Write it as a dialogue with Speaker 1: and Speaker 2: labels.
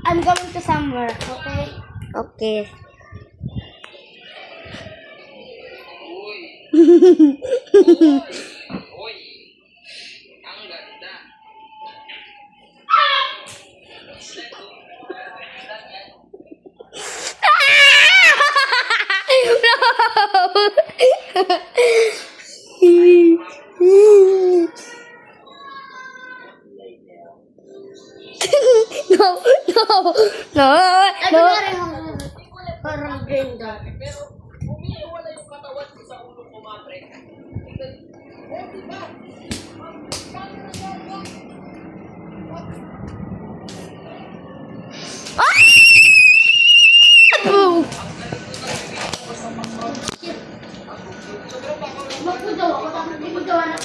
Speaker 1: I'm going to somewhere, okay? Okay.
Speaker 2: Uy, ang ganda.
Speaker 1: No, no, no, no.
Speaker 3: Parang green dot.
Speaker 2: Pero umiiwala yung katawan ko sa ulo ko, matre. Oh, diba?
Speaker 3: Magpudaw ako, tapos hindi ko gawa na.